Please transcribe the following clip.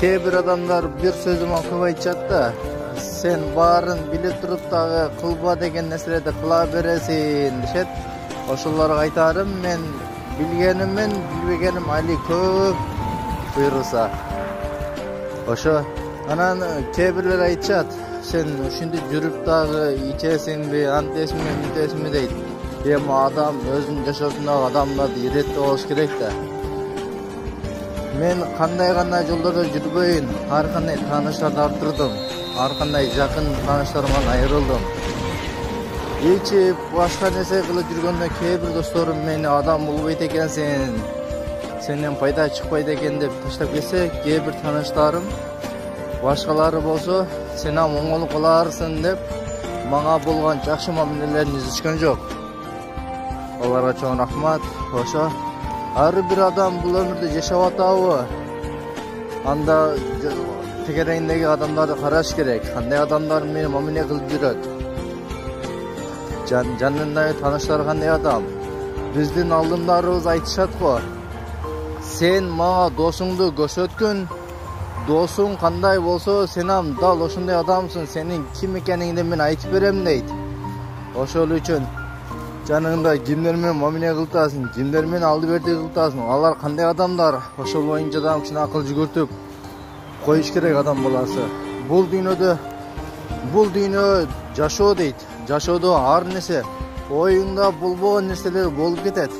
Kээ bir adamlar bir sözüme көп айтышат да, sen баарын биле туруп дагы кылба деген нерселерди кыла бересиң дешет. Ошолорго айтарым, мен билгеним мен билбегеним али көп буйруса. Ошо анан кээ бирлер айтышат, sen ушинтип жүрүп дагы ичесиңби, антесиңби, мынтесиңби дейт. Эми адам өзүнүн жашоосундагы адамдарды иреттеп болуш керек да. Men qanday жолдордо жүрбөйүн, ар кандай тааныштарды арттырдым, ар кандай жакын тааныштарымдан айрылдым. Ичип башка нерсе кылып жүргөндө кээ бир досторум мени адам болбойт экенсиң, сенден пайда чыкпайт экен деп таштап кетсе, кээ бир тааныштарым башкалары болсо, сен оңол кыларсың деп мага болгон жакшы мамилелерин изишкен жок. Аларга чоң рахмат. Ошо ар бир адам бул өмүрдө жашап атабы? Анда тегерегиндеги адамдарды караш керек. Кандай адамдар мени мамиле кылып жүрөт? Жанындагы тааныштар кандай адам? Биздин алдындарыбыз айтышат го. Sen мага досуңду көрсөткүн, досуң кандай болсо, сен дал ошондой адамсың, сенин ким экениңди мен айтып берем дейт. Ошол үчүн жаныңда кимдер менен мамиле кылтасың, кимдер менен алды берди кылтасың, алар кандай адамдар, ошол боюнча да кичине акыл жүгүртүп коюш керек адам баласы. Бул дүйнө жашоо дейт. Жашоодо ар нерсе оюңда болбогон нерселер болуп кетет.